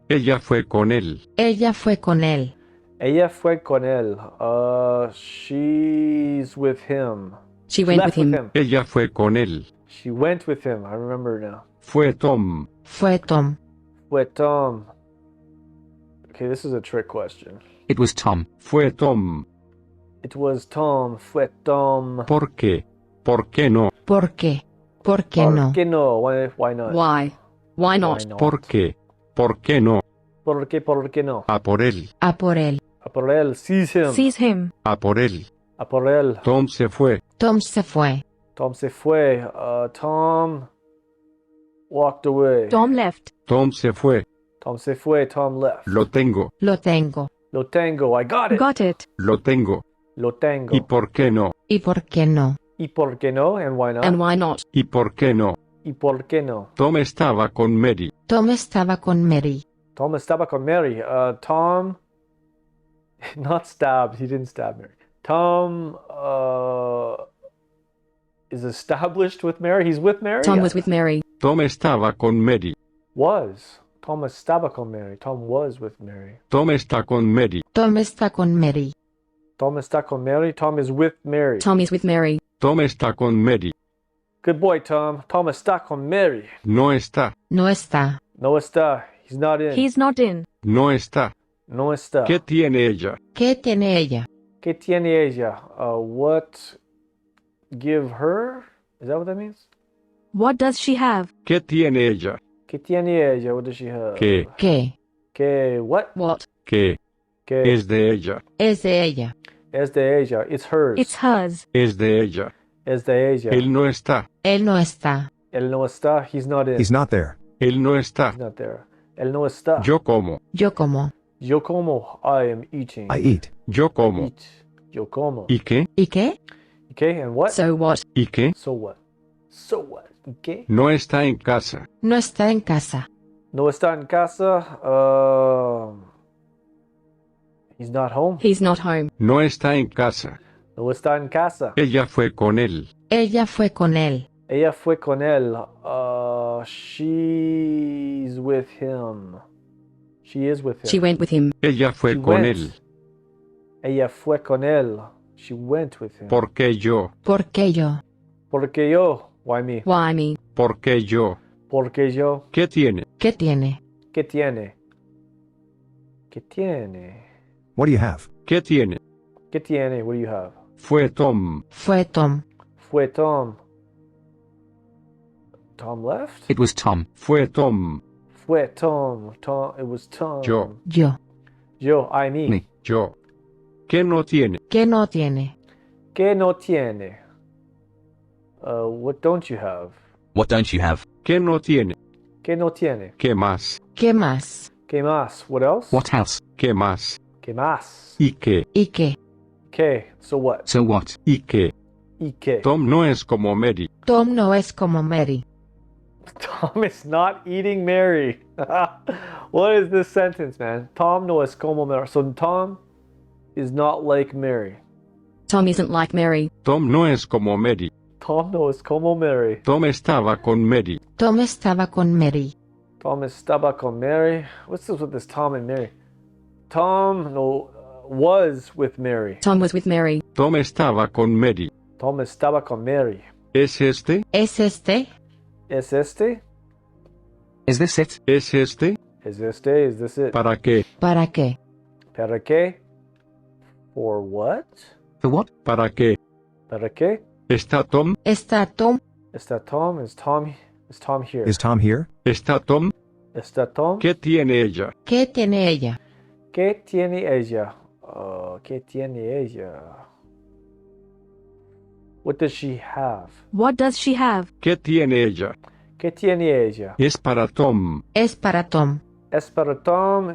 Ella fue con él. Ella fue con él. Ella fue con él. She's with him. She went left with him. Ella fue con él. She went with him. I remember now. Fue Tom. Fue Tom. Fue Tom. Okay, this is a trick question. It was Tom. Fue Tom. It was Tom. Fue Tom. ¿Por qué? ¿Por qué no? ¿Por qué? ¿Por qué no? ¿Por qué no? Why not? Why? Why not? ¿Por qué? ¿Por qué no? ¿Por qué no? A por él. A por él. A por él. Seize him. Seize him. A por él. A por él. Tom se fue. Tom se fue. Tom se fue. Tom walked away. Tom left. Tom se fue. Tom se fue. Tom left. Lo tengo. Lo tengo. Lo tengo. I got it. Got it. Lo tengo. Lo tengo. ¿Y por qué no? ¿Y por qué no? ¿Y por qué no? And why not? And why not? ¿Y por qué no? ¿Y por qué no? Tom estaba con Mary. Tom estaba con Mary. Tom estaba con Mary. Tom, not stabbed. He didn't stab Mary. Tom is established with Mary. He's with Mary. Tom was with Mary. Tom estaba con Mary. Was. Tom estaba con Mary. Tom was with Mary. Tom está con Mary. Tom está con Mary. Tom está con Mary. Tom is with Mary. Tom is with Mary. Tom está con Mary. Good boy, Tom. Tom está con Mary. No está. No está. No está. He's not in. He's not in. No está. No está. ¿Qué tiene ella? ¿Qué tiene ella? ¿Qué tiene ella? What give her? Is that what that means? What does she have? ¿Qué tiene ella? ¿Qué tiene ella? What does she have? ¿Qué? ¿Qué? ¿Qué? What? What? ¿Qué? ¿Qué? Es de ella. Es de ella. Es de ella. It's hers. It's hers. Es de ella. Es de ella. Él no está. Él no está. Él no está. He's not in. He's not there. Él no está. He's not there. Él no está. Yo como. Yo como. Yo como. I am eating. I eat. Yo como. Eat. Yo como. ¿Y qué? ¿Y qué? Okay, and what? So what? ¿Y qué? So what? So what? ¿Y qué? No está en casa. No está en casa. No está en casa. He's not home. He's not home. No está en casa. No está en casa. Ella fue con él. Ella fue con él. Ella fue con él. She's with him. She is with him. She went with him. Ella fue She con went. él. Ella fue con él. She went with him. ¿Por qué yo? ¿Por qué yo? Porque yo. Why me? Why me? ¿Por qué yo? Porque yo. ¿Qué tiene? ¿Qué tiene? ¿Qué tiene? ¿Qué tiene? What do you have? ¿Qué tiene? ¿Qué tiene? What do you have? Fue Tom. Fue Tom. Fue Tom. Tom left? It was Tom. Fue Tom. Fue Tom. Tom. It was Tom. Yo. Yo. Yo. I me. Me. Yo. ¿Qué no tiene? ¿Qué no tiene? ¿Qué no tiene? What don't you have? What don't you have? ¿Qué no tiene? ¿Qué no tiene? ¿Qué más? ¿Qué más? ¿Qué más? What else? What else? ¿Qué más? ¿Qué más? ¿Y qué? ¿Y qué? ¿Qué? So what? So what? ¿Y qué? ¿Y qué? Tom no es como Mary. Tom no es como Mary. Tom is not eating Mary. What is this sentence, man? Tom no es como Mary. So Tom is not like Mary. Tom isn't like Mary. Tom no es como Mary. Tom no es como Mary. Tom estaba con Mary. Tom estaba con Mary. Tom estaba con Mary. What's this with this Tom and Mary? Tom no was with Mary. Tom was with Mary. Tom estaba con Mary. Tom estaba con Mary. ¿Es este? ¿Es este? ¿Es este? Is this it? ¿Es este? ¿Es este? Is this it? ¿Para qué? ¿Para qué? ¿Para qué? For what? For what? ¿Para qué? ¿Para qué? ¿Está Tom? ¿Está Tom? ¿Está Tom? Is Tom here? Is Tom here? ¿Está Tom? ¿Está Tom? ¿Qué tiene ella? ¿Qué tiene ella? ¿Qué tiene ella? ¿Qué tiene ella? What does she have? What does she have? ¿Qué tiene ella? ¿Qué tiene ella? Es para Tom. Es para Tom. Es para Tom.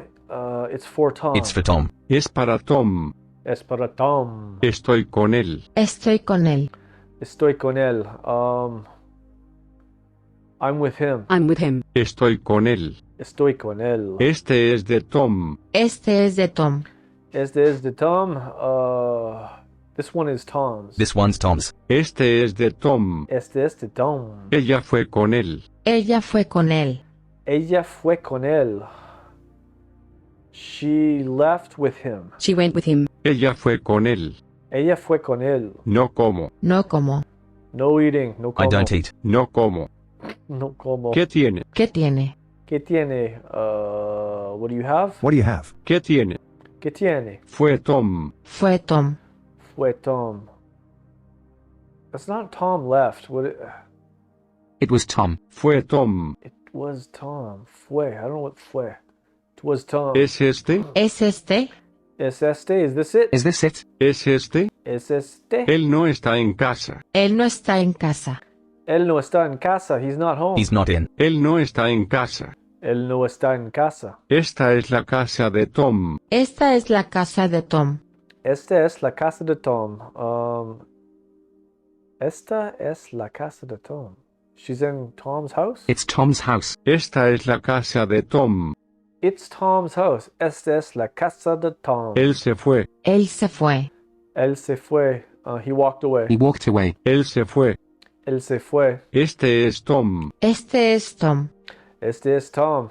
It's for Tom. It's for Tom. Es para Tom. Es para Tom. Estoy con él. Estoy con él. Estoy con él. I'm with him. I'm with him. Estoy con él. Estoy con él. Este es de Tom. Este es de Tom. Este es de Tom. This one is Tom's. This one's Tom's. Este es de Tom. Este es de Tom. Ella fue con él. Ella fue con él. Ella fue con él. She left with him. She went with him. Ella fue con él. Ella fue con él. No como. No como. No eating. No como. I don't eat. No como. No como. ¿Qué tiene? ¿Qué tiene? ¿Qué tiene? What do you have? What do you have? ¿Qué tiene? ¿Qué tiene? Fue Tom. Fue Tom. Fue Tom. That's not Tom left. It was Tom. Fue Tom. It was Tom. Fue. I don't know what fue. It was Tom. ¿Es este? ¿Es este? Es este? Is this it? Is this it? ¿Es este? Es este? Él no está en casa. Él no está en casa. Él no está en casa. He's not home. He's not in. Él no está en casa. Él no está en casa. Esta es la casa de Tom. Esta es la casa de Tom. Esta es la casa de Tom. Esta es la casa de Tom. She's in Tom's house? It's Tom's house. Esta es la casa de Tom. It's Tom's house. Esta es la casa de Tom. Él se fue. Él se fue. Él se fue. He walked away. He walked away. Él se fue. Él se fue. Este es Tom. Este es Tom. Este es Tom.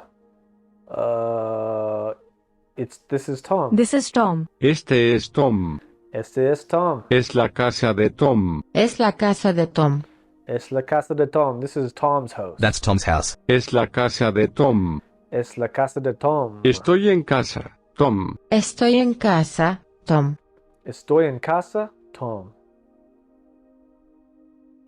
This is Tom. This is Tom. Este es Tom. Este es Tom. Es la casa de Tom. Es la casa de Tom. Es la casa de Tom. This is Tom's house. That's Tom's house. Es la casa de Tom. Es la casa de Tom. Estoy en casa, Tom. Estoy en casa, Tom. Estoy en casa, Tom.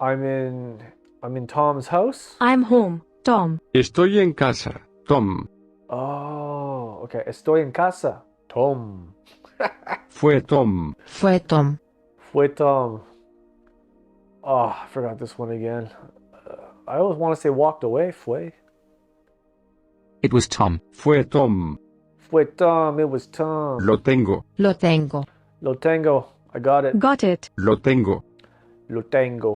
I'm in Tom's house. I'm home, Tom. Estoy en casa, Tom. Oh, okay. Estoy en casa, Tom. Fue Tom. Fue Tom. Fue Tom. Oh, I forgot this one again. I always want to say walked away. Fue. It was Tom. Fue Tom. Fue Tom. It was Tom. Lo tengo. Lo tengo. Lo tengo. I got it. Got it. Lo tengo. Lo tengo.